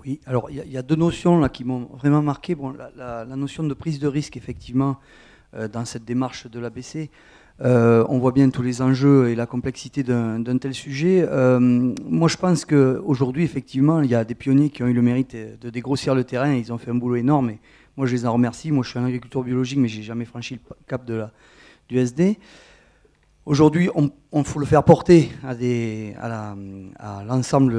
Oui, alors il y a deux notions là qui m'ont vraiment marqué. Bon, la notion de prise de risque, effectivement, dans cette démarche de l'ABC, on voit bien tous les enjeux et la complexité d'un tel sujet. Moi, je pense qu'aujourd'hui, effectivement, il y a des pionniers qui ont eu le mérite de dégrossir le terrain. Ils ont fait un boulot énorme. Et moi, je les en remercie. Moi, je suis un agriculteur biologique, mais je n'ai jamais franchi le cap du SD. Aujourd'hui, on faut le faire porter à l'ensemble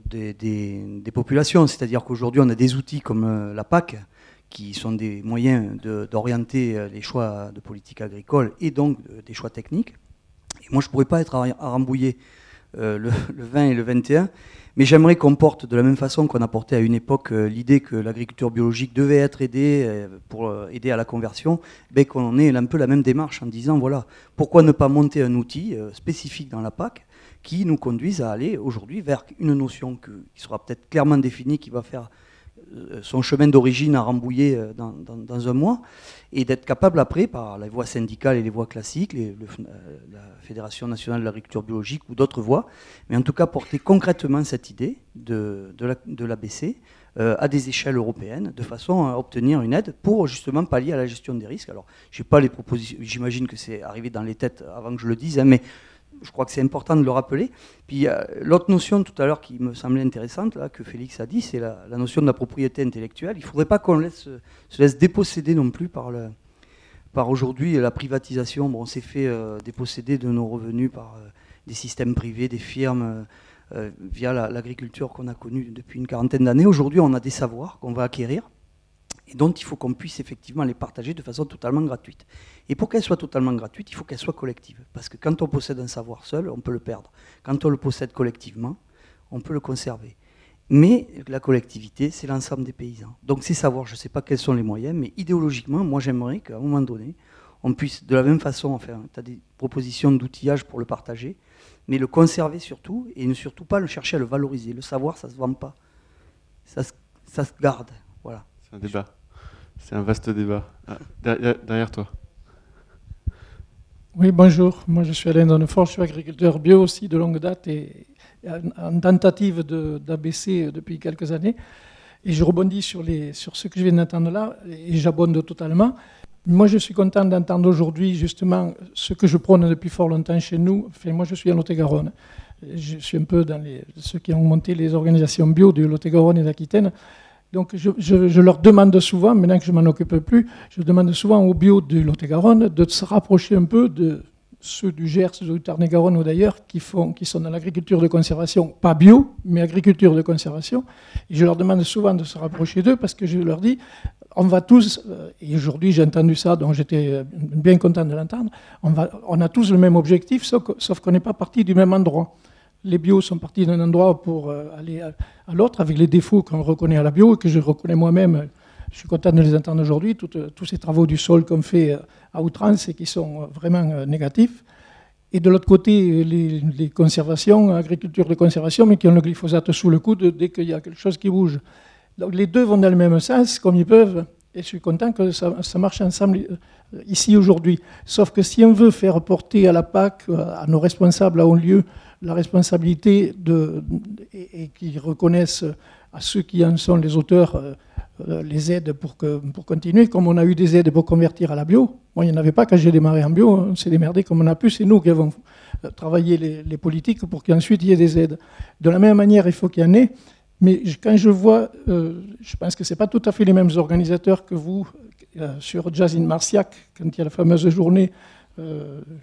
des populations. C'est-à-dire qu'aujourd'hui, on a des outils comme la PAC, qui sont des moyens d'orienter les choix de politique agricole et donc des choix techniques. Et moi, je ne pourrais pas être à Rambouillet le 20 et le 21, mais j'aimerais qu'on porte de la même façon qu'on a porté à une époque l'idée que l'agriculture biologique devait être aidée pour aider à la conversion, qu'on ait un peu la même démarche en disant, voilà, pourquoi ne pas monter un outil spécifique dans la PAC qui nous conduise à aller aujourd'hui vers une notion qui sera peut-être clairement définie, qui va faire son chemin d'origine à Rambouillet dans un mois, et d'être capable après, par la voie syndicale et les voies classiques, la Fédération nationale de l'agriculture biologique ou d'autres voies, mais en tout cas porter concrètement cette idée de l'ABC à des échelles européennes, de façon à obtenir une aide pour justement pallier à la gestion des risques. Alors, je n'ai pas les propositions, j'imagine que c'est arrivé dans les têtes avant que je le dise, mais je crois que c'est important de le rappeler. Puis l'autre notion tout à l'heure qui me semblait intéressante, là, que Félix a dit, c'est la notion de la propriété intellectuelle. Il ne faudrait pas qu'on se laisse déposséder non plus par aujourd'hui la privatisation. Bon, on s'est fait déposséder de nos revenus par des systèmes privés, des firmes, via l'agriculture qu'on a connue depuis une quarantaine d'années. Aujourd'hui, on a des savoirs qu'on va acquérir et dont il faut qu'on puisse effectivement les partager de façon totalement gratuite. Et pour qu'elle soit totalement gratuite, il faut qu'elle soit collective. Parce que quand on possède un savoir seul, on peut le perdre. Quand on le possède collectivement, on peut le conserver. Mais la collectivité, c'est l'ensemble des paysans. Donc ces savoirs, je ne sais pas quels sont les moyens, mais idéologiquement, moi j'aimerais qu'à un moment donné, on puisse de la même façon, enfin, tu as des propositions d'outillage pour le partager, mais le conserver surtout, et ne surtout pas le chercher à le valoriser. Le savoir, ça ne se vend pas. Ça se garde. Voilà. C'est un débat. C'est un vaste débat. Ah, derrière toi. Oui, bonjour. Moi, je suis Alain Donnefort, je suis agriculteur bio aussi de longue date et en tentative d'ABC depuis quelques années. Et je rebondis sur ce que je viens d'entendre là et j'abonde totalement. Moi, je suis content d'entendre aujourd'hui justement ce que je prône depuis fort longtemps chez nous. Enfin, moi, je suis en Lot-et-Garonne. Je suis un peu dans ceux qui ont monté les organisations bio de Lot-et-Garonne et d'Aquitaine. Donc je leur demande souvent, maintenant que je ne m'en occupe plus, je demande souvent aux bio de Lot-et-Garonne de se rapprocher un peu de ceux du Gers, du Tarn-et-Garonne ou d'ailleurs, qui sont dans l'agriculture de conservation, pas bio, mais agriculture de conservation. Et je leur demande souvent de se rapprocher d'eux parce que je leur dis, on va tous, et aujourd'hui j'ai entendu ça, donc j'étais bien content de l'entendre, on a tous le même objectif, sauf qu'on n'est pas parti du même endroit. Les bios sont partis d'un endroit pour aller à l'autre, avec les défauts qu'on reconnaît à la bio et que je reconnais moi-même. Je suis content de les entendre aujourd'hui, tous ces travaux du sol qu'on fait à outrance et qui sont vraiment négatifs. Et de l'autre côté, les conservations, agriculture de conservation, mais qui ont le glyphosate sous le coude dès qu'il y a quelque chose qui bouge. Donc les deux vont dans le même sens, comme ils peuvent, et je suis content que ça marche ensemble ici aujourd'hui. Sauf que si on veut faire porter à la PAC, à nos responsables à haut lieu, la responsabilité et qu'ils reconnaissent à ceux qui en sont les auteurs les aides pour continuer, comme on a eu des aides pour convertir à la bio. Moi, il n'y en avait pas quand j'ai démarré en bio, on s'est démerdé comme on a pu, c'est nous qui avons travaillé les politiques pour qu'ensuite il y ait des aides. De la même manière, il faut qu'il y en ait, mais quand je vois, je pense que ce n'est pas tout à fait les mêmes organisateurs que vous sur Jazz in Marciac, quand il y a la fameuse journée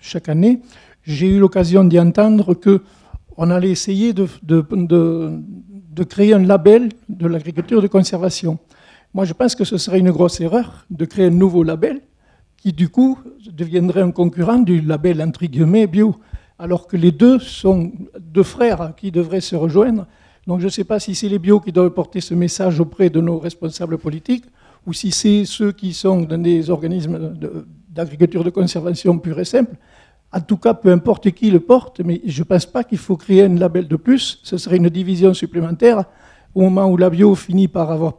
chaque année. J'ai eu l'occasion d'y entendre qu'on allait essayer de créer un label de l'agriculture de conservation. Moi, je pense que ce serait une grosse erreur de créer un nouveau label qui, du coup, deviendrait un concurrent du label entre guillemets bio, alors que les deux sont deux frères qui devraient se rejoindre. Donc, je ne sais pas si c'est les bio qui doivent porter ce message auprès de nos responsables politiques ou si c'est ceux qui sont dans des organismes d'agriculture de conservation pure et simple. En tout cas, peu importe qui le porte, mais je ne pense pas qu'il faut créer un label de plus. Ce serait une division supplémentaire au moment où la bio finit par avoir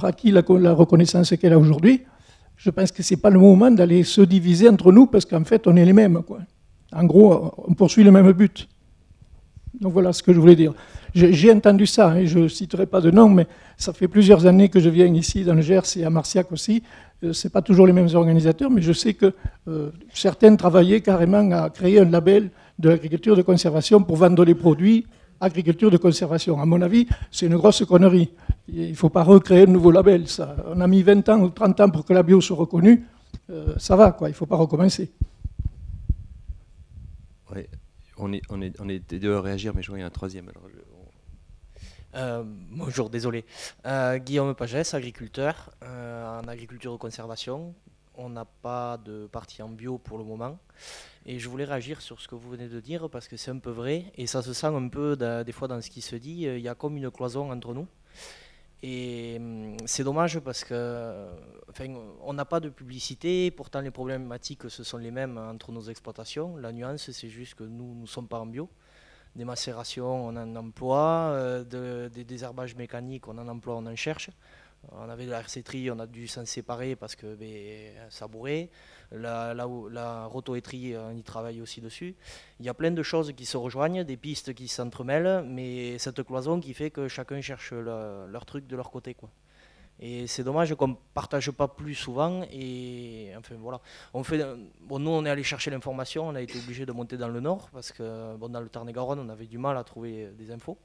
acquis la reconnaissance qu'elle a aujourd'hui. Je pense que ce n'est pas le moment d'aller se diviser entre nous parce qu'en fait, on est les mêmes, quoi. En gros, on poursuit le même but. Donc voilà ce que je voulais dire. J'ai entendu ça, hein, je ne citerai pas de nom, mais ça fait plusieurs années que je viens ici dans le Gers et à Marciac aussi. Ce n'est pas toujours les mêmes organisateurs, mais je sais que certains travaillaient carrément à créer un label de l'agriculture de conservation pour vendre les produits agriculture de conservation. À mon avis, c'est une grosse connerie. Il ne faut pas recréer un nouveau label. Ça. On a mis 20 ans ou 30 ans pour que la bio soit reconnue. Ça va, quoi. Il ne faut pas recommencer. Ouais, on est deux à réagir, mais je vois qu'il y a un troisième. Bonjour, désolé. Guillaume Pagès, agriculteur, en agriculture de conservation. On n'a pas de partie en bio pour le moment. Et je voulais réagir sur ce que vous venez de dire parce que c'est un peu vrai et ça se sent un peu des fois dans ce qui se dit. Il y a comme une cloison entre nous. Et c'est dommage parce que on n'a pas de publicité, pourtant les problématiques ce sont les mêmes entre nos exploitations. La nuance, c'est juste que nous ne sommes pas en bio. Des macérations, on en emploie, des désherbages mécaniques, on en emploie, on en cherche. On avait de la RC-tri, on a dû s'en séparer parce que ça bourrait. La rotoétrie, on y travaille aussi dessus. Il y a plein de choses qui se rejoignent, des pistes qui s'entremêlent, mais cette cloison qui fait que chacun cherche leur truc de leur côté, quoi. Et c'est dommage qu'on ne partage pas plus souvent. Et enfin voilà. Nous, on est allé chercher l'information, on a été obligé de monter dans le nord parce que dans le Tarn-et-Garonne, on avait du mal à trouver des infos.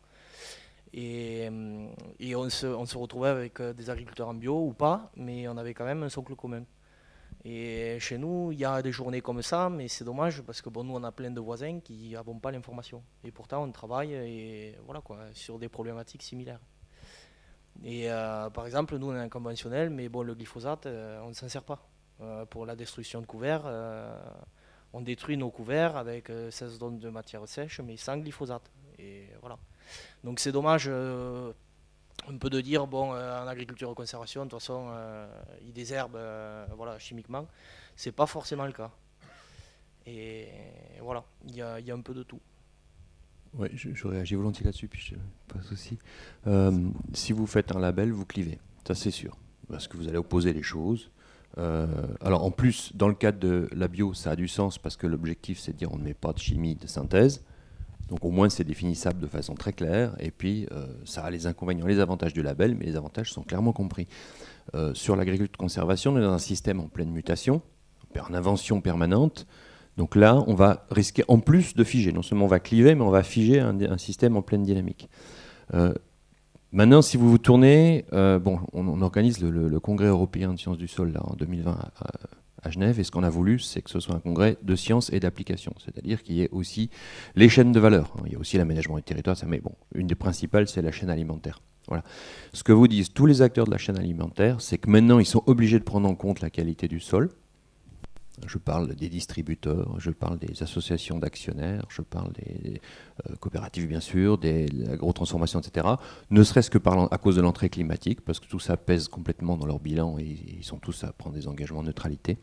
Et on se retrouvait avec des agriculteurs en bio ou pas, mais on avait quand même un socle commun. Et chez nous, il y a des journées comme ça, mais c'est dommage parce que nous, on a plein de voisins qui n'ont pas l'information. Et pourtant, on travaille sur des problématiques similaires. Et par exemple, nous, on est un conventionnel, mais le glyphosate, on ne s'en sert pas. Pour la destruction de couverts, on détruit nos couverts avec 16 tonnes de matière sèche, mais sans glyphosate. Et voilà. Donc c'est dommage un peu de dire, en agriculture de conservation, de toute façon, ils désherbent chimiquement. C'est pas forcément le cas. Et voilà, il y a un peu de tout. Oui, je réagis volontiers là-dessus, puis pas de souci. Si vous faites un label, vous clivez, ça c'est sûr, parce que vous allez opposer les choses. Alors en plus, dans le cadre de la bio, ça a du sens, parce que l'objectif c'est de dire on ne met pas de chimie de synthèse. Donc au moins c'est définissable de façon très claire, et puis ça a les inconvénients, les avantages du label, mais les avantages sont clairement compris. Sur l'agriculture de conservation, on est dans un système en pleine mutation, en invention permanente, donc là on va risquer en plus de figer, non seulement on va cliver, mais on va figer un système en pleine dynamique. Maintenant si vous vous tournez, on organise le congrès européen de sciences du sol là, en 2020 à Genève, et ce qu'on a voulu, c'est que ce soit un congrès de sciences et d'application, c'est-à-dire qu'il y ait aussi les chaînes de valeur. Il y a aussi l'aménagement du territoire, mais une des principales, c'est la chaîne alimentaire. Voilà. Ce que vous disent tous les acteurs de la chaîne alimentaire, c'est que maintenant, ils sont obligés de prendre en compte la qualité du sol. Je parle des distributeurs, je parle des associations d'actionnaires, je parle des coopératives bien sûr, de l'agrotransformation, etc. Ne serait-ce que à cause de l'entrée climatique, parce que tout ça pèse complètement dans leur bilan et ils sont tous à prendre des engagements de neutralité,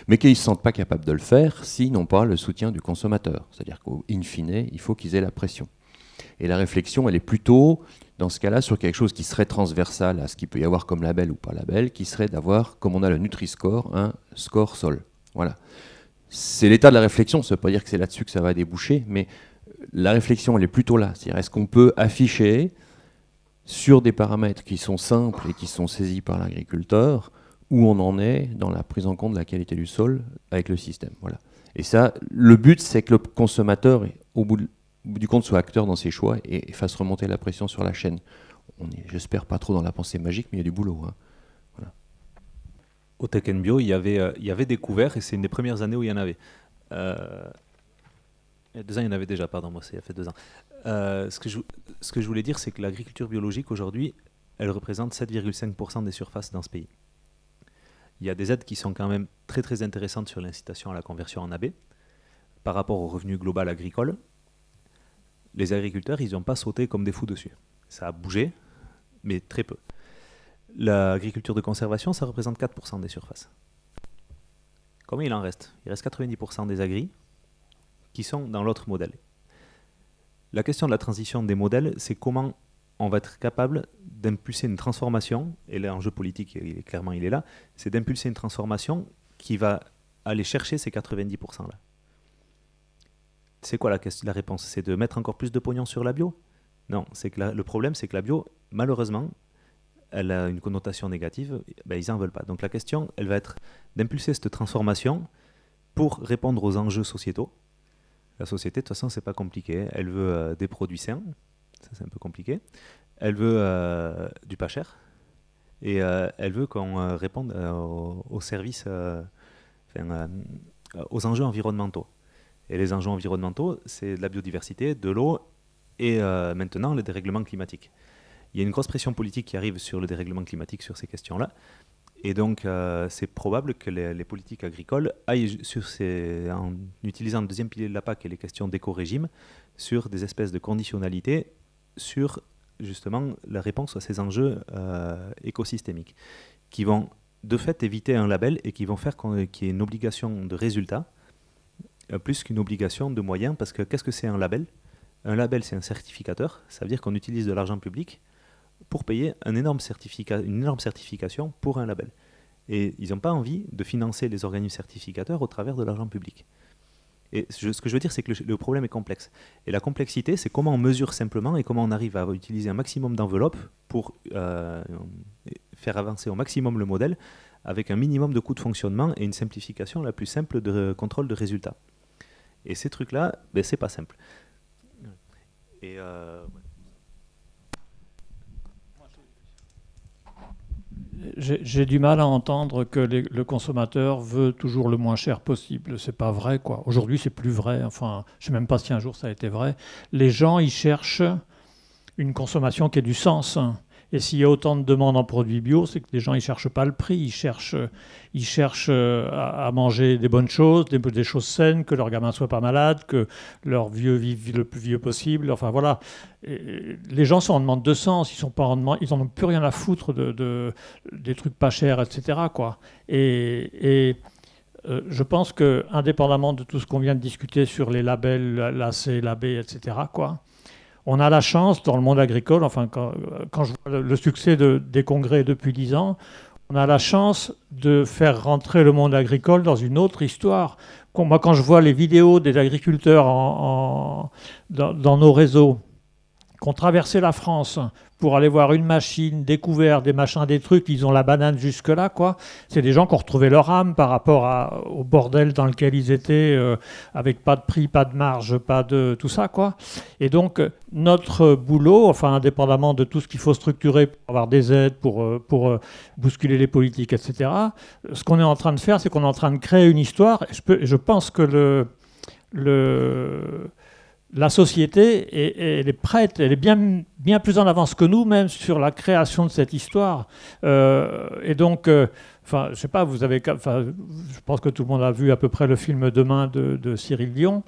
mais qu'ils ne se sentent pas capables de le faire s'ils n'ont pas le soutien du consommateur. C'est-à-dire qu'in fine, il faut qu'ils aient la pression. Et la réflexion, elle est plutôt, dans ce cas-là, sur quelque chose qui serait transversal à ce qu'il peut y avoir comme label ou pas label, qui serait d'avoir, comme on a le Nutri-Score, un score sol. Voilà. C'est l'état de la réflexion, ça ne veut pas dire que c'est là-dessus que ça va déboucher, mais la réflexion, elle est plutôt là. C'est-à-dire, est-ce qu'on peut afficher sur des paramètres qui sont simples et qui sont saisis par l'agriculteur, où on en est dans la prise en compte de la qualité du sol avec le système. Voilà. Et ça, le but, c'est que le consommateur, au bout du compte, soit acteur dans ses choix et fasse remonter la pression sur la chaîne. On est, j'espère, pas trop dans la pensée magique, mais il y a du boulot. Hein. Voilà. Au Tech & Bio, il y avait des couverts, et c'est une des premières années où il y en avait. Il y a 2 ans, il y en avait déjà, pardon, moi, ça fait 2 ans. Ce que je voulais dire, c'est que l'agriculture biologique, aujourd'hui, elle représente 7,5% des surfaces dans ce pays. Il y a des aides qui sont quand même très très intéressantes sur l'incitation à la conversion en AB. Par rapport au revenu global agricole, les agriculteurs, ils n'ont pas sauté comme des fous dessus. Ça a bougé, mais très peu. L'agriculture de conservation, ça représente 4% des surfaces. Combien il en reste? Il reste 90% des agris qui sont dans l'autre modèle. La question de la transition des modèles, c'est comment on va être capable d'impulser une transformation, et l'enjeu politique, clairement, il est là, c'est d'impulser une transformation qui va aller chercher ces 90%-là. c'est quoi la réponse? C'est de mettre encore plus de pognon sur la bio? Non, c'est que le problème, c'est que la bio, malheureusement, elle a une connotation négative, ben, ils n'en veulent pas. Donc la question, elle va être d'impulser cette transformation pour répondre aux enjeux sociétaux. La société, de toute façon, c'est pas compliqué. Elle veut des produits sains, ça c'est un peu compliqué. Elle veut du pas cher, et elle veut qu'on réponde aux services, aux enjeux environnementaux. Et les enjeux environnementaux, c'est de la biodiversité, de l'eau, et maintenant le dérèglement climatique. Il y a une grosse pression politique qui arrive sur le dérèglement climatique sur ces questions-là. Et donc, c'est probable que les politiques agricoles aillent en utilisant le deuxième pilier de la PAC et les questions d'éco-régime, sur des espèces de conditionnalités, sur justement la réponse à ces enjeux écosystémiques, qui vont de fait éviter un label et qui vont faire qu'il y ait une obligation de résultat, plus qu'une obligation de moyens, parce que qu'est-ce que c'est un label? Un label, c'est un certificateur, ça veut dire qu'on utilise de l'argent public pour payer une énorme certification pour un label. Et ils n'ont pas envie de financer les organismes certificateurs au travers de l'argent public. Et ce que je veux dire, c'est que le problème est complexe. Et la complexité, c'est comment on mesure simplement et comment on arrive à utiliser un maximum d'enveloppes pour faire avancer au maximum le modèle avec un minimum de coûts de fonctionnement et une simplification la plus simple de contrôle de résultats. Et ces trucs-là, ben, c'est pas simple. Et J'ai du mal à entendre que le consommateur veut toujours le moins cher possible. C'est pas vrai, quoi. Aujourd'hui, c'est plus vrai. Enfin, je sais même pas si un jour ça a été vrai. Les gens, ils cherchent une consommation qui ait du sens. Et s'il y a autant de demandes en produits bio, c'est que les gens, ils cherchent pas le prix. Ils cherchent à manger des bonnes choses, des choses saines, que leurs gamins soient pas malades, que leurs vieux vivent le plus vieux possible. Enfin, voilà. Et les gens sont en demande de sens. Ils n'en ont plus rien à foutre des trucs pas chers, etc., quoi. Et je pense que, indépendamment de tout ce qu'on vient de discuter sur les labels, l'AC, l'AB, etc., quoi, on a la chance, dans le monde agricole, enfin, quand je vois le succès des congrès depuis 10 ans, on a la chance de faire rentrer le monde agricole dans une autre histoire. Moi, quand je vois les vidéos des agriculteurs dans nos réseaux, qui ont traversé la France pour aller voir une machine, découvert des machins, des trucs, ils ont la banane jusque-là, quoi. C'est des gens qui ont retrouvé leur âme par rapport au bordel dans lequel ils étaient, avec pas de prix, pas de marge, pas de tout ça, quoi. Et donc, notre boulot, enfin, indépendamment de tout ce qu'il faut structurer pour avoir des aides, pour bousculer les politiques, etc., ce qu'on est en train de faire, c'est qu'on est en train de créer une histoire. Je pense que la société, elle est prête, elle est bien plus en avance que nous, même sur la création de cette histoire. Et donc, enfin, je sais pas, je pense que tout le monde a vu à peu près le film Demain de Cyril Dion.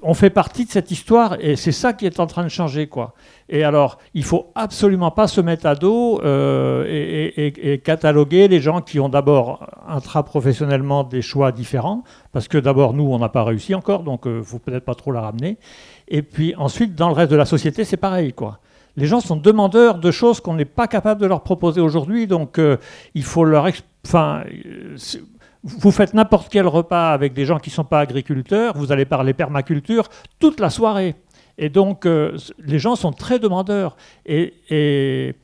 On fait partie de cette histoire et c'est ça qui est en train de changer, quoi. Et alors, il faut absolument pas se mettre à dos et cataloguer les gens qui ont d'abord intraprofessionnellement des choix différents, parce que d'abord, nous, on n'a pas réussi encore, donc il faut peut-être pas trop la ramener. Et puis ensuite, dans le reste de la société, c'est pareil, quoi. Les gens sont demandeurs de choses qu'on n'est pas capable de leur proposer aujourd'hui, donc il faut leur... Vous faites n'importe quel repas avec des gens qui ne sont pas agriculteurs, vous allez parler permaculture toute la soirée. Et donc, les gens sont très demandeurs. Et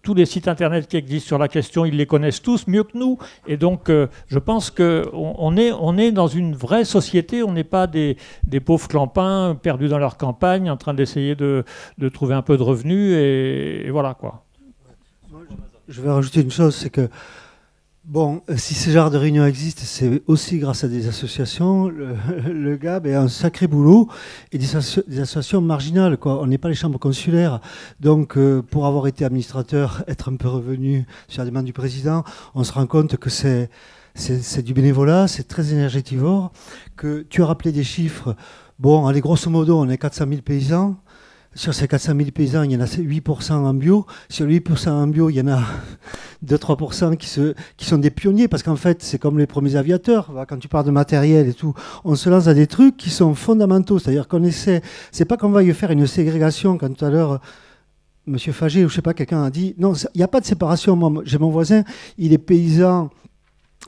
tous les sites internet qui existent sur la question, ils les connaissent tous mieux que nous. Et donc, je pense qu'on est dans une vraie société. On n'est pas des pauvres clampins perdus dans leur campagne, en train d'essayer de trouver un peu de revenus. Et voilà, quoi. Je vais rajouter une chose, c'est que bon, si ce genre de réunion existe, c'est aussi grâce à des associations. Le GAB est un sacré boulot et des associations marginales, quoi. On n'est pas les chambres consulaires. Donc, pour avoir été administrateur, être un peu revenu sur la demande du président, on se rend compte que c'est du bénévolat, c'est très énergétivore. Que tu as rappelé des chiffres. Bon, allez, grosso modo, on est 400 000 paysans. Sur ces 400 000 paysans, il y en a 8% en bio. Sur les 8% en bio, il y en a 2-3% qui sont des pionniers, parce qu'en fait, c'est comme les premiers aviateurs. Quand tu parles de matériel et tout, on se lance à des trucs qui sont fondamentaux. C'est-à-dire qu'on essaie, c'est pas qu'on va y faire une ségrégation, quand tout à l'heure, M. Fagé, ou je sais pas, quelqu'un a dit, non, il n'y a pas de séparation. Moi, j'ai mon voisin, il est paysan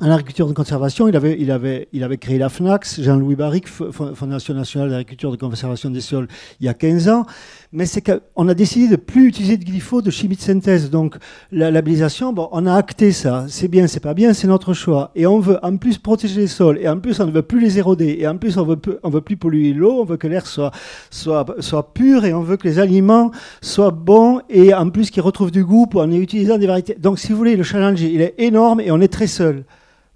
en agriculture de conservation, il avait créé la FNACS, Jean-Louis Barrique, Fondation nationale d'agriculture de conservation des sols, il y a 15 ans. Mais c'est qu'on a décidé de ne plus utiliser de glyphosate, de chimie de synthèse. Donc la labellisation, bon, on a acté ça. C'est bien, c'est pas bien, c'est notre choix. Et on veut en plus protéger les sols, et en plus on ne veut plus les éroder, et en plus on veut plus polluer l'eau, on veut que l'air soit pur, et on veut que les aliments soient bons, et en plus qu'ils retrouvent du goût en utilisant des variétés. Donc si vous voulez, le challenge, il est énorme, et on est très seul.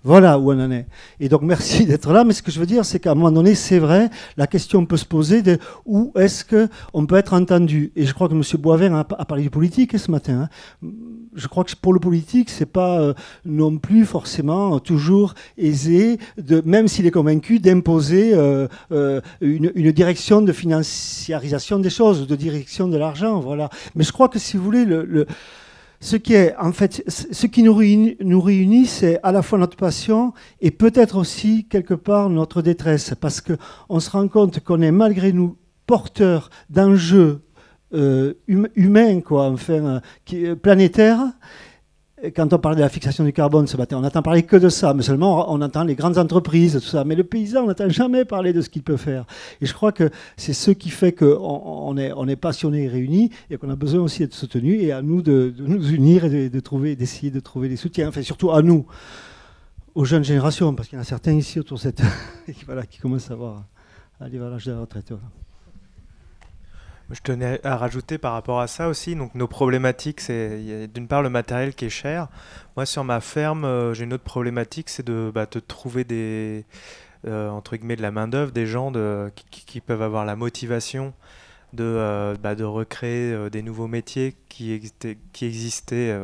Voilà où on en est. Et donc merci d'être là, mais ce que je veux dire, c'est qu'à un moment donné, c'est vrai, la question peut se poser de où est-ce qu'on peut être entendu. Et je crois que M. Boivin a parlé du politique ce matin. Hein. Je crois que pour le politique, c'est pas non plus forcément toujours aisé, même s'il est convaincu, d'imposer une direction de financiarisation des choses, de direction de l'argent. Voilà. Mais je crois que si vous voulez, ce qui nous réunit, c'est à la fois notre passion et peut-être aussi quelque part notre détresse, parce qu'on se rend compte qu'on est malgré nous porteurs d'enjeux humains, quoi, enfin, planétaires. Quand on parle de la fixation du carbone ce matin, on n'entend parler que de ça, mais seulement on entend les grandes entreprises, tout ça. Mais le paysan, on n'entend jamais parler de ce qu'il peut faire. Et je crois que c'est ce qui fait qu'on est passionnés et réunis, et qu'on a besoin aussi d'être soutenus, et à nous de nous unir et d'essayer de trouver des soutiens. Enfin, surtout à nous, aux jeunes générations, parce qu'il y en a certains ici autour de cette... voilà, qui commencent à aller vers l'âge de la retraite. Voilà. Je tenais à rajouter par rapport à ça aussi, donc nos problématiques, c'est d'une part le matériel qui est cher. Moi sur ma ferme, j'ai une autre problématique, c'est de trouver entre guillemets de la main d'œuvre, des gens qui peuvent avoir la motivation de recréer des nouveaux métiers qui existaient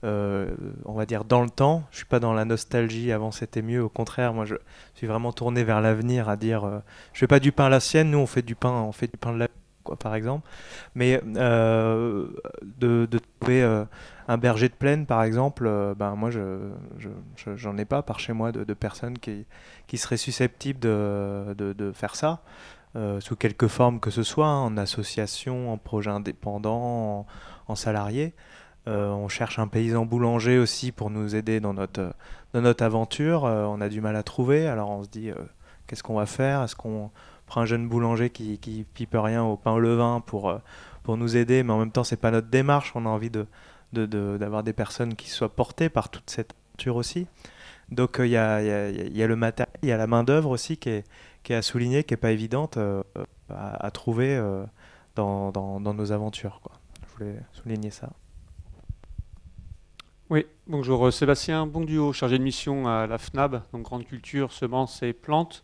on va dire dans le temps. Je suis pas dans la nostalgie, avant c'était mieux, au contraire, moi je suis vraiment tourné vers l'avenir, à dire je fais pas du pain à la sienne, nous on fait du pain de la par exemple, mais de trouver un berger de plaine par exemple, moi j'en ai pas par chez moi de personnes qui seraient susceptibles de faire ça sous quelque forme que ce soit, hein, en association, en projet indépendant, en salarié. On cherche un paysan boulanger aussi pour nous aider dans notre aventure. On a du mal à trouver, alors on se dit qu'est-ce qu'on va faire? Est-ce qu'on prend un jeune boulanger qui pipe rien au pain au levain pour nous aider, mais en même temps c'est pas notre démarche, on a envie d'avoir des personnes qui soient portées par toute cette aventure aussi. Donc il y a le matériel, il y a la main d'œuvre aussi qui est à souligner, qui est pas évidente à trouver dans nos aventures, quoi. Je voulais souligner ça. Oui, bonjour, Sébastien Bonduo, chargé de mission à la FNAB, donc Grande Culture, Semences et Plantes.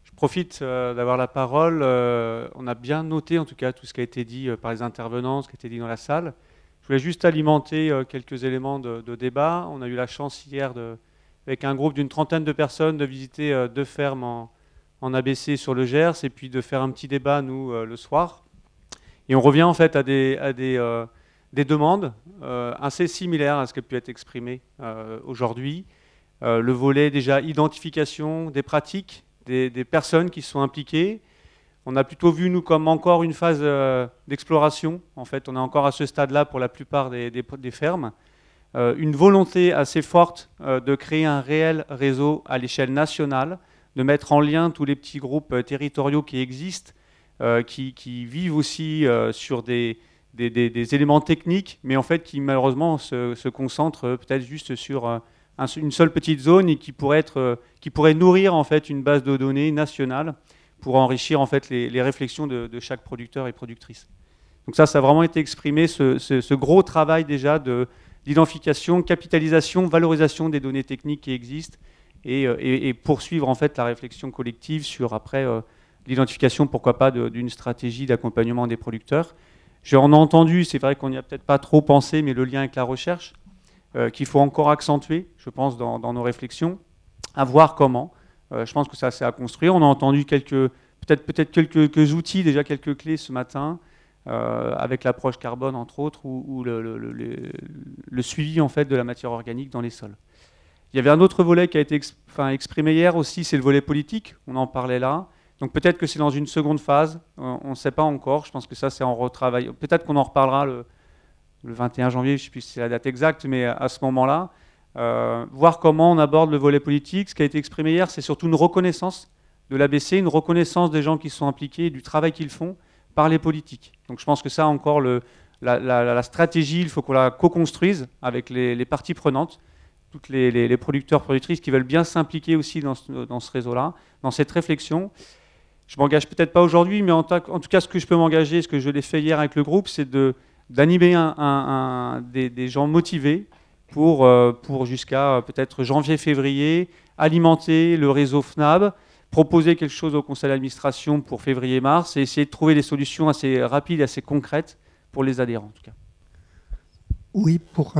Je profite d'avoir la parole. On a bien noté en tout cas tout ce qui a été dit par les intervenants, ce qui a été dit dans la salle. Je voulais juste alimenter quelques éléments de débat. On a eu la chance hier, avec un groupe d'une trentaine de personnes, de visiter 2 fermes en ABC sur le Gers et puis de faire un petit débat, nous, le soir. Et on revient en fait à des demandes assez similaires à ce qui a pu être exprimé aujourd'hui. Le volet déjà identification des pratiques, des personnes qui sont impliquées. On a plutôt vu, nous, comme encore une phase d'exploration. En fait, on est encore à ce stade-là pour la plupart des fermes. Une volonté assez forte de créer un réel réseau à l'échelle nationale, de mettre en lien tous les petits groupes territoriaux qui existent, qui vivent aussi sur des éléments techniques, mais en fait qui malheureusement se concentrent peut-être juste sur une seule petite zone et qui pourrait nourrir en fait une base de données nationale pour enrichir en fait les réflexions de chaque producteur et productrice. Donc ça a vraiment été exprimé, ce gros travail déjà d'identification, capitalisation, valorisation des données techniques qui existent et poursuivre en fait la réflexion collective sur après l'identification, pourquoi pas, d'une stratégie d'accompagnement des producteurs. J'en ai entendu, c'est vrai qu'on n'y a peut-être pas trop pensé, mais le lien avec la recherche, qu'il faut encore accentuer, je pense, dans nos réflexions, à voir comment. Je pense que ça, c'est à construire. On a entendu peut-être quelques outils, déjà quelques clés ce matin, avec l'approche carbone, entre autres, ou le suivi en fait, de la matière organique dans les sols. Il y avait un autre volet qui a été exprimé hier aussi, c'est le volet politique. On en parlait là. Donc peut-être que c'est dans une seconde phase, on ne sait pas encore, je pense que ça c'est en retravail. Peut-être qu'on en reparlera le 21 janvier, je ne sais plus si c'est la date exacte, mais à ce moment-là, voir comment on aborde le volet politique. Ce qui a été exprimé hier, c'est surtout une reconnaissance de l'ABC, une reconnaissance des gens qui sont impliqués, du travail qu'ils font par les politiques. Donc je pense que ça, encore, la stratégie, il faut qu'on la co-construise avec les parties prenantes, toutes les producteurs, productrices qui veulent bien s'impliquer aussi dans ce réseau-là, dans cette réflexion. Je ne m'engage peut-être pas aujourd'hui, mais en tout cas, ce que je peux m'engager, ce que je l'ai fait hier avec le groupe, c'est d'animer des gens motivés pour jusqu'à peut-être janvier-février, alimenter le réseau FNAB, proposer quelque chose au conseil d'administration pour février-mars et essayer de trouver des solutions assez rapides et assez concrètes pour les adhérents en tout cas. Oui, pour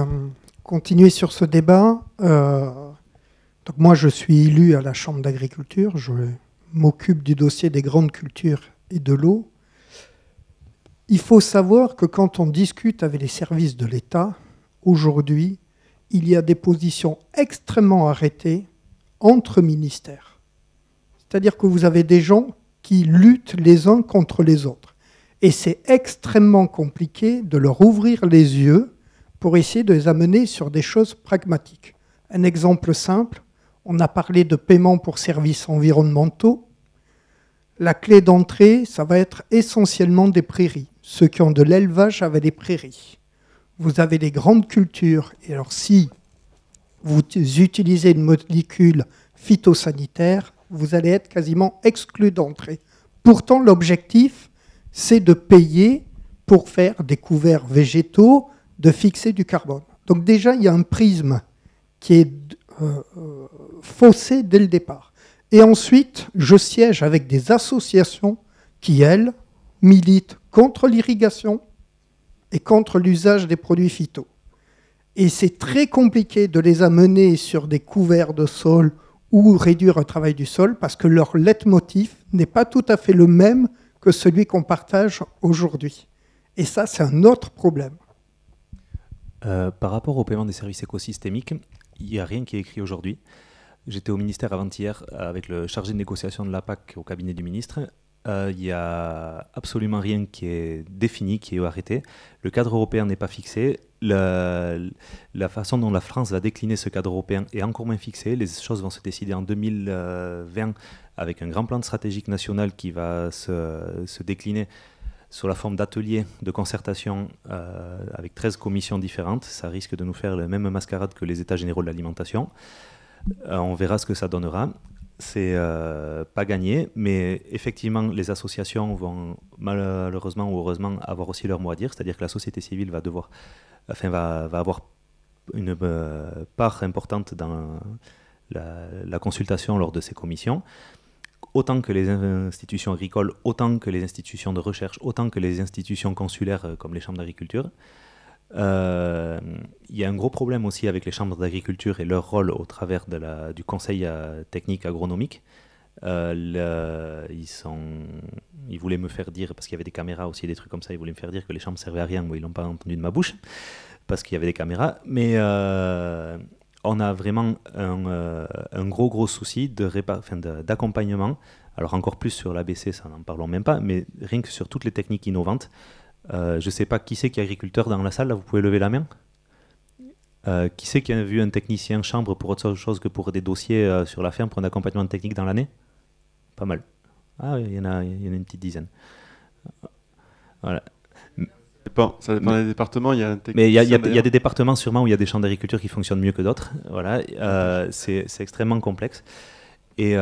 continuer sur ce débat, donc moi je suis élu à la Chambre d'agriculture, je m'occupe du dossier des grandes cultures et de l'eau. Il faut savoir que quand on discute avec les services de l'État, aujourd'hui, il y a des positions extrêmement arrêtées entre ministères. C'est-à-dire que vous avez des gens qui luttent les uns contre les autres. Et c'est extrêmement compliqué de leur ouvrir les yeux pour essayer de les amener sur des choses pragmatiques. Un exemple simple, on a parlé de paiement pour services environnementaux. La clé d'entrée, ça va être essentiellement des prairies. Ceux qui ont de l'élevage avaient des prairies. Vous avez des grandes cultures. Et alors si vous utilisez une molécule phytosanitaire, vous allez être quasiment exclu d'entrée. Pourtant, l'objectif, c'est de payer pour faire des couverts végétaux, de fixer du carbone. Donc déjà, il y a un prisme qui est faussé dès le départ. Et ensuite, je siège avec des associations qui, elles, militent contre l'irrigation et contre l'usage des produits phyto. Et c'est très compliqué de les amener sur des couverts de sol ou réduire le travail du sol parce que leur leitmotiv n'est pas tout à fait le même que celui qu'on partage aujourd'hui. Et ça, c'est un autre problème. Par rapport au paiement des services écosystémiques, il n'y a rien qui est écrit aujourd'hui. J'étais au ministère avant-hier avec le chargé de négociation de la PAC au cabinet du ministre. Il n'y a absolument rien qui est défini, qui est arrêté. Le cadre européen n'est pas fixé. La façon dont la France va décliner ce cadre européen est encore moins fixée. Les choses vont se décider en 2020 avec un grand plan stratégique national qui va se décliner sous la forme d'ateliers de concertation avec 13 commissions différentes. Ça risque de nous faire la même mascarade que les États généraux de l'alimentation. On verra ce que ça donnera. C'est pas gagné, mais effectivement, les associations vont malheureusement ou heureusement avoir aussi leur mot à dire, c'est-à-dire que la société civile va avoir une part importante dans la consultation lors de ces commissions, autant que les institutions agricoles, autant que les institutions de recherche, autant que les institutions consulaires comme les chambres d'agriculture. Il y a un gros problème aussi avec les chambres d'agriculture et leur rôle au travers du conseil technique agronomique. Ils voulaient me faire dire, parce qu'il y avait des caméras aussi, des trucs comme ça, ils voulaient me faire dire que les chambres ne servaient à rien. Moi, ils ne l'ont pas entendu de ma bouche, parce qu'il y avait des caméras. Mais on a vraiment un gros souci d'accompagnement. Alors encore plus sur l'ABC, ça n'en parlons même pas, mais rien que sur toutes les techniques innovantes. Je ne sais pas qui c'est qui est agriculteur dans la salle, là, vous pouvez lever la main. Qui c'est qui a vu un technicien chambre pour autre chose que pour des dossiers sur la ferme pour un accompagnement technique dans l'année? Pas mal. Ah, il y en a une petite dizaine. Voilà. Ça dépend des départements. Il y a un technicien. Mais il y a des départements sûrement où il y a des champs d'agriculture qui fonctionnent mieux que d'autres. Voilà. C'est extrêmement complexe. Et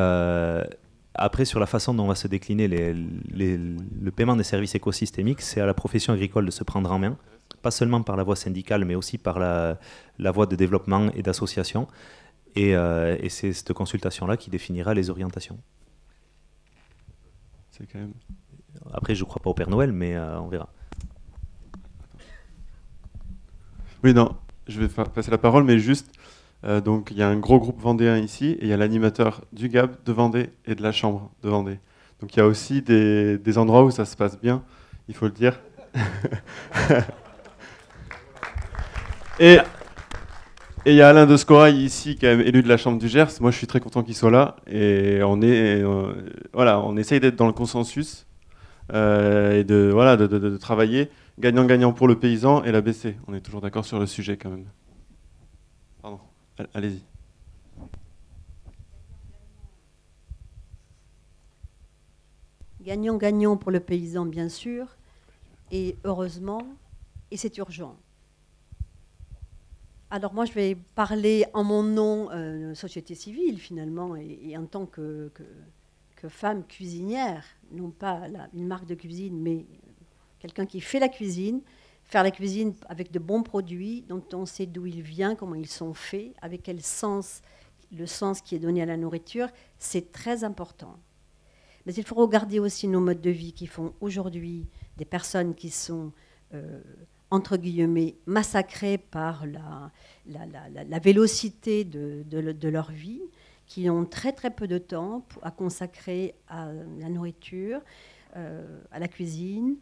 après, sur la façon dont on va se décliner le paiement des services écosystémiques, c'est à la profession agricole de se prendre en main, pas seulement par la voie syndicale, mais aussi par la voie de développement et d'association. Et c'est cette consultation-là qui définira les orientations. C'est quand même... Après, je ne crois pas au Père Noël, mais on verra. Oui, non, je vais passer la parole, mais juste... donc il y a un gros groupe vendéen ici et il y a l'animateur du GAB de Vendée et de la Chambre de Vendée. Donc il y a aussi des endroits où ça se passe bien, il faut le dire. Et il y a Alain de Scorail ici, qui est élu de la Chambre du Gers. Moi je suis très content qu'il soit là et on essaye d'être dans le consensus et de travailler gagnant-gagnant pour le paysan et l'ABC. On est toujours d'accord sur le sujet quand même. Pardon. Allez-y. Gagnant-gagnant pour le paysan, bien sûr, et heureusement, et c'est urgent. Alors moi, je vais parler en mon nom, société civile, finalement, et en tant que femme cuisinière, non pas une marque de cuisine, mais quelqu'un qui fait la cuisine, faire la cuisine avec de bons produits, dont on sait d'où ils viennent, comment ils sont faits, avec quel sens, le sens qui est donné à la nourriture, c'est très important. Mais il faut regarder aussi nos modes de vie qui font aujourd'hui des personnes qui sont, entre guillemets, massacrées par la vélocité de leur vie, qui ont très très peu de temps à consacrer à la nourriture, à la cuisine,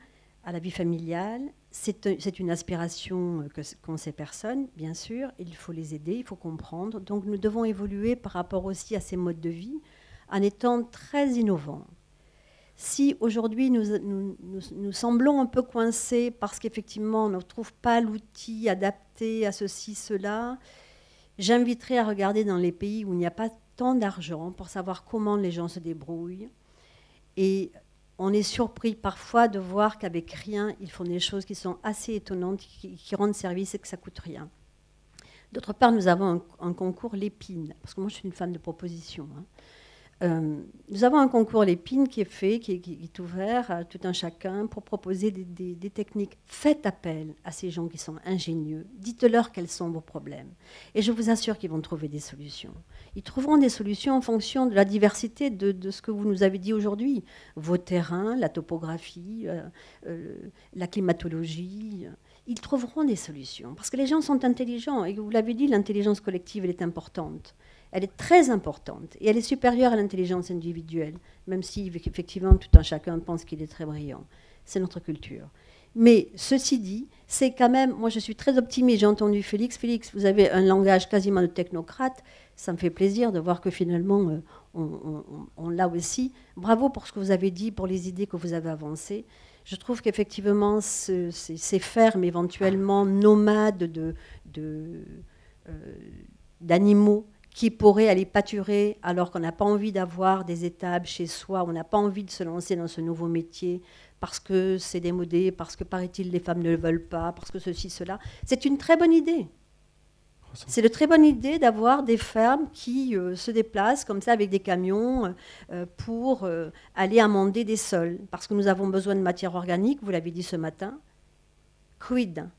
à la vie familiale. C'est une aspiration qu'ont ces personnes, bien sûr. Il faut les aider, il faut comprendre. Donc nous devons évoluer par rapport aussi à ces modes de vie en étant très innovants. Si aujourd'hui nous semblons un peu coincés parce qu'effectivement on ne trouve pas l'outil adapté à ceci, cela, j'inviterai à regarder dans les pays où il n'y a pas tant d'argent pour savoir comment les gens se débrouillent. Et on est surpris parfois de voir qu'avec rien, ils font des choses qui sont assez étonnantes, qui rendent service et que ça coûte rien. D'autre part, nous avons un concours Lépine, parce que moi je suis une femme de proposition. Nous avons un concours Lépine qui est fait, qui est ouvert à tout un chacun pour proposer des techniques. Faites appel à ces gens qui sont ingénieux. Dites-leur quels sont vos problèmes. Et je vous assure qu'ils vont trouver des solutions. Ils trouveront des solutions en fonction de la diversité de ce que vous nous avez dit aujourd'hui. Vos terrains, la topographie, la climatologie. Ils trouveront des solutions. Parce que les gens sont intelligents. Et vous l'avez dit, l'intelligence collective, elle est importante. Elle est très importante et elle est supérieure à l'intelligence individuelle, même si effectivement tout un chacun pense qu'il est très brillant. C'est notre culture. Mais ceci dit, c'est quand même, moi je suis très optimiste, j'ai entendu Félix. Félix, vous avez un langage quasiment de technocrate, ça me fait plaisir de voir que finalement on l'a aussi. Bravo pour ce que vous avez dit, pour les idées que vous avez avancées. Je trouve qu'effectivement ces fermes éventuellement nomades d'animaux qui pourraient aller pâturer alors qu'on n'a pas envie d'avoir des étables chez soi, on n'a pas envie de se lancer dans ce nouveau métier parce que c'est démodé, parce que paraît-il les femmes ne le veulent pas, parce que ceci, cela. C'est une très bonne idée. C'est une très bonne idée d'avoir des fermes qui se déplacent comme ça avec des camions pour aller amender des sols, parce que nous avons besoin de matière organique, vous l'avez dit ce matin. Quid?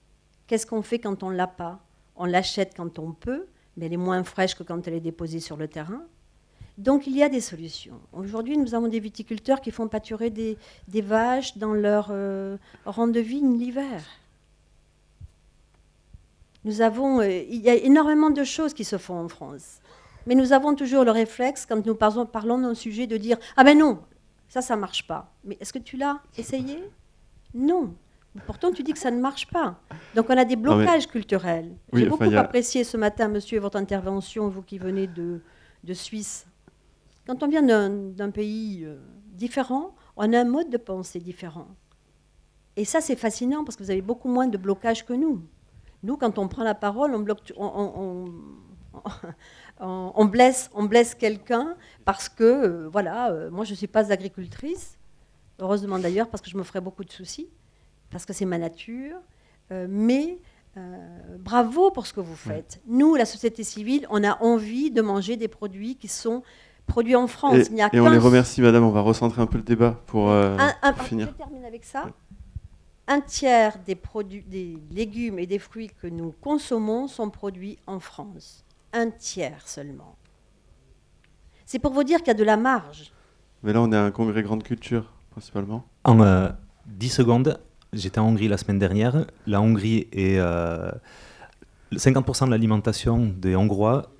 Qu'est-ce qu'on fait quand on ne l'a pas? On l'achète quand on peut, mais elle est moins fraîche que quand elle est déposée sur le terrain. Donc il y a des solutions. Aujourd'hui, nous avons des viticulteurs qui font pâturer des vaches dans leur rang de vigne l'hiver. Il y a énormément de choses qui se font en France. Mais nous avons toujours le réflexe, quand nous parlons d'un sujet, de dire « Ah ben non, ça ne marche pas ». Mais est-ce que tu l'as essayé? Non. Pourtant, tu dis que ça ne marche pas. Donc, on a des blocages culturels. Oui, j'ai beaucoup apprécié ce matin, monsieur, votre intervention, vous qui venez de Suisse. Quand on vient d'un pays différent, on a un mode de pensée différent. Et ça, c'est fascinant parce que vous avez beaucoup moins de blocages que nous. Nous, quand on prend la parole, on blesse quelqu'un parce que, moi, je ne suis pas agricultrice. Heureusement d'ailleurs, parce que je me ferais beaucoup de soucis. Parce que c'est ma nature, mais bravo pour ce que vous faites. Nous, la société civile, on a envie de manger des produits qui sont produits en France. Et on les remercie, madame, on va recentrer un peu le débat pour finir. Je termine avec ça. Un tiers des légumes et des fruits que nous consommons sont produits en France. Un tiers seulement. C'est pour vous dire qu'il y a de la marge. Mais là, on est à un congrès grande culture, principalement. En 10 secondes... J'étais en Hongrie la semaine dernière. La Hongrie est 50% de l'alimentation des Hongrois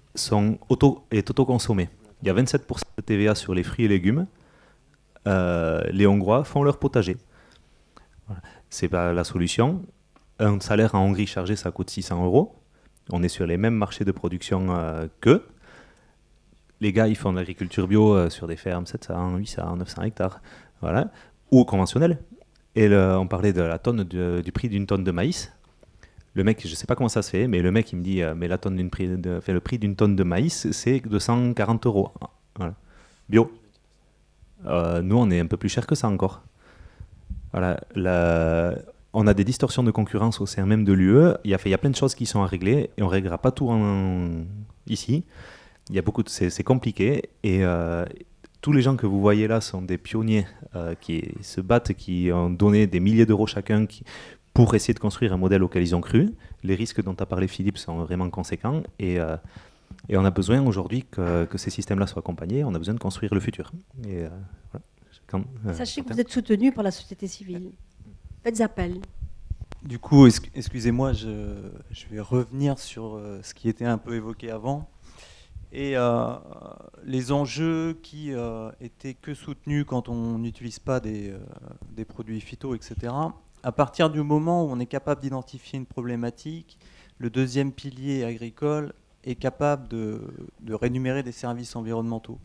est autoconsommée. Il y a 27% de TVA sur les fruits et légumes. Les Hongrois font leur potager. Voilà. C'est pas la solution. Un salaire en Hongrie chargé, ça coûte 600 €. On est sur les mêmes marchés de production qu'eux. Les gars, ils font de l'agriculture bio sur des fermes 700, 800, 900 hectares. Voilà. Ou conventionnelles. Et on parlait de la tonne du prix d'une tonne de maïs. Le mec, je ne sais pas comment ça se fait, mais le mec, il me dit, mais la tonne le prix d'une tonne de maïs, c'est 240 €. Voilà. Bio. Nous, on est un peu plus cher que ça encore. Voilà. On a des distorsions de concurrence au sein même de l'UE. Il y a plein de choses qui sont à régler et on ne réglera pas tout ici. Il y a c'est compliqué et tous les gens que vous voyez là sont des pionniers qui se battent, qui ont donné des milliers d'euros chacun pour essayer de construire un modèle auquel ils ont cru. Les risques dont a parlé Philippe sont vraiment conséquents et on a besoin aujourd'hui que ces systèmes-là soient accompagnés. On a besoin de construire le futur. Et, voilà. Sachez que vous êtes soutenu par la société civile. Faites appel. Du coup, excusez-moi, je vais revenir sur ce qui était un peu évoqué avant. Et les enjeux qui étaient que soutenus quand on n'utilise pas des produits phyto, etc. À partir du moment où on est capable d'identifier une problématique, le deuxième pilier agricole est capable de rémunérer des services environnementaux.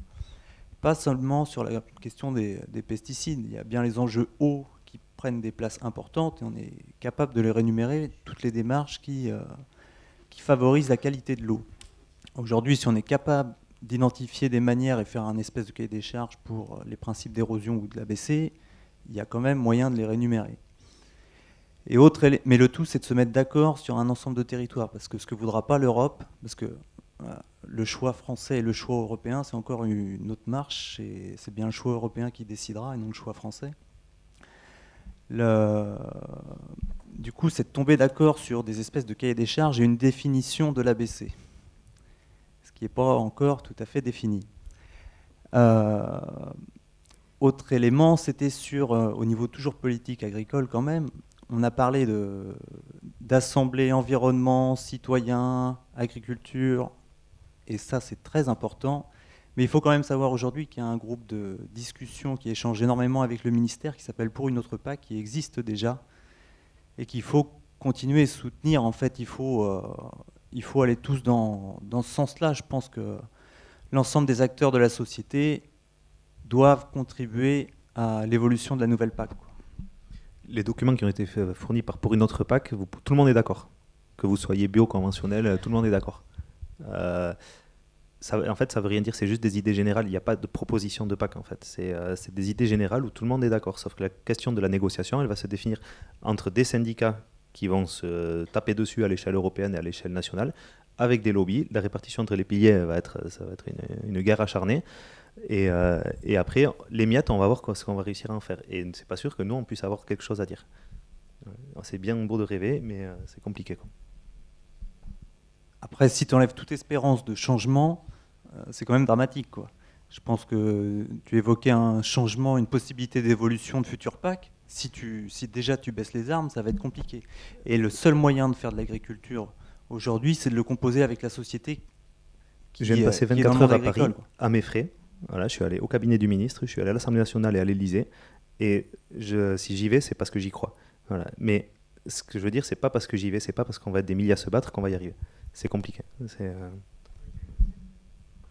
Pas seulement sur la question des pesticides, il y a bien les enjeux eau qui prennent des places importantes et on est capable de les rémunérer, toutes les démarches qui favorisent la qualité de l'eau. Aujourd'hui, si on est capable d'identifier des manières et faire un espèce de cahier des charges pour les principes d'érosion ou de l'ABC, il y a quand même moyen de les rémunérer. Mais le tout, c'est de se mettre d'accord sur un ensemble de territoires, parce que ce que voudra pas l'Europe, parce que le choix français et le choix européen, c'est encore une autre marche, et c'est bien le choix européen qui décidera et non le choix français. Du coup, c'est de tomber d'accord sur des espèces de cahiers des charges et une définition de l'ABC, ce qui n'est pas encore tout à fait défini. Autre élément, c'était au niveau toujours politique agricole quand même, on a parlé d'assemblée environnement, citoyens, agriculture, et ça c'est très important. Mais il faut quand même savoir aujourd'hui qu'il y a un groupe de discussion qui échange énormément avec le ministère qui s'appelle Pour une autre PAC, qui existe déjà, et qu'il faut continuer à soutenir. En fait, il faut aller tous dans ce sens-là. Je pense que l'ensemble des acteurs de la société doivent contribuer à l'évolution de la nouvelle PAC. Les documents qui ont été fournis Pour une autre PAC, tout le monde est d'accord. Que vous soyez bio, conventionnel, tout le monde est d'accord. En fait, ça ne veut rien dire, c'est juste des idées générales. Il n'y a pas de proposition de PAC, en fait. C'est des idées générales où tout le monde est d'accord. Sauf que la question de la négociation, elle va se définir entre des syndicats qui vont se taper dessus à l'échelle européenne et à l'échelle nationale, avec des lobbies. La répartition entre les piliers, ça va être une guerre acharnée. Et après, les miettes, on va voir ce qu'on va réussir à en faire. Et c'est pas sûr que nous, on puisse avoir quelque chose à dire. C'est bien beau de rêver, mais c'est compliqué, quoi. Après, si tu enlèves toute espérance de changement, c'est quand même dramatique, quoi. Je pense que tu évoquais un changement, une possibilité d'évolution de futur PAC. Si déjà tu baisses les armes, ça va être compliqué. Et le seul moyen de faire de l'agriculture aujourd'hui, c'est de le composer avec la société Je viens de passer 24 heures à Paris, à mes frais. Voilà, je suis allé au cabinet du ministre, je suis allé à l'Assemblée nationale et à l'Élysée. Et si j'y vais, c'est parce que j'y crois. Voilà. Mais ce que je veux dire, c'est pas parce que j'y vais, c'est pas parce qu'on va être des milliers à se battre qu'on va y arriver. C'est compliqué.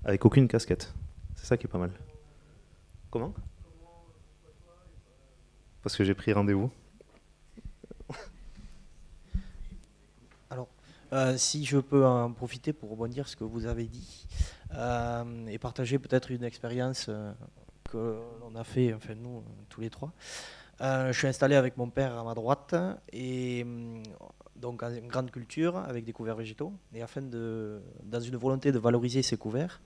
Avec aucune casquette. C'est ça qui est pas mal. Comment ? Parce que j'ai pris rendez-vous. Alors, si je peux en profiter pour rebondir sur ce que vous avez dit et partager peut-être une expérience que l'on a fait, enfin nous, tous les trois. Je suis installé avec mon père à ma droite et donc une grande culture avec des couverts végétaux. Et dans une volonté de valoriser ces couverts,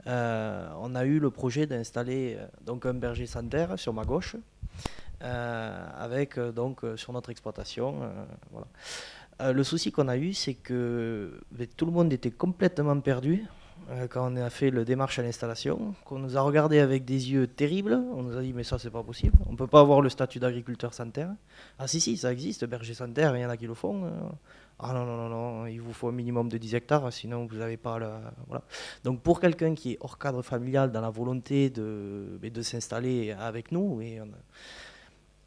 on a eu le projet d'installer donc un berger sanitaire sur ma gauche, avec donc sur notre exploitation. Voilà. Le souci qu'on a eu, c'est que tout le monde était complètement perdu quand on a fait le démarche à l'installation, qu'on nous a regardé avec des yeux terribles. On nous a dit mais ça c'est pas possible, on peut pas avoir le statut d'agriculteur sanitaire. Ah si, ça existe, berger sanitaire, il y en a qui le font. Ah non, il vous faut un minimum de 10 hectares, sinon vous n'avez pas voilà. Donc pour quelqu'un qui est hors cadre familial, dans la volonté de s'installer avec nous,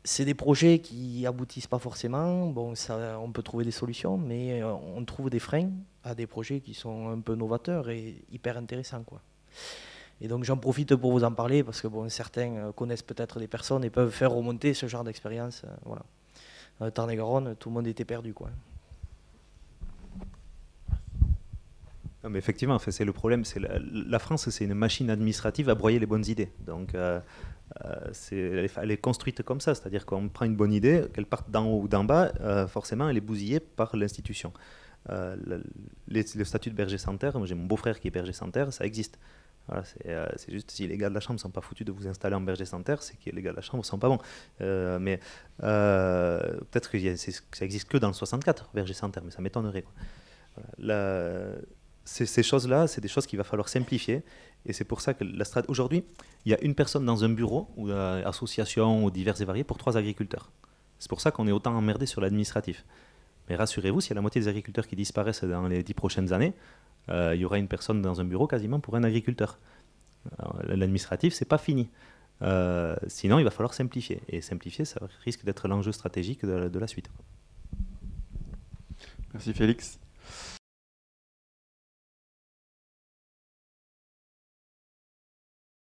c'est des projets qui aboutissent pas forcément. Bon, on peut trouver des solutions, mais on trouve des freins à des projets qui sont un peu novateurs et hyper intéressants, quoi. Et donc j'en profite pour vous en parler parce que certains connaissent peut-être des personnes et peuvent faire remonter ce genre d'expérience. Voilà. Dans le Tarn-et-Garonne, tout le monde était perdu, quoi. Mais effectivement, c'est le problème. C'est la France, c'est une machine administrative à broyer les bonnes idées. Donc, elle est construite comme ça, c'est-à-dire qu'on prend une bonne idée, qu'elle parte d'en haut ou d'en bas, forcément, elle est bousillée par l'institution. Le statut de berger sans terre, j'ai mon beau-frère qui est berger sans terre, ça existe. Voilà, c'est juste si les gars de la chambre ne sont pas foutus de vous installer en berger sans terre, c'est que les gars de la chambre ne sont pas bons. Mais peut-être que ça existe que dans le 64, berger sans terre, mais ça m'étonnerait. Voilà. Ces choses-là, c'est des choses qu'il va falloir simplifier. Et c'est pour ça que aujourd'hui, il y a une personne dans un bureau, ou association, ou divers et variés, pour 3 agriculteurs. C'est pour ça qu'on est autant emmerdé sur l'administratif. Mais rassurez-vous, s'il y a la moitié des agriculteurs qui disparaissent dans les 10 prochaines années, il y aura une personne dans un bureau quasiment pour un agriculteur. L'administratif, c'est pas fini. Sinon, il va falloir simplifier. Et simplifier, ça risque d'être l'enjeu stratégique de la suite. Merci Félix.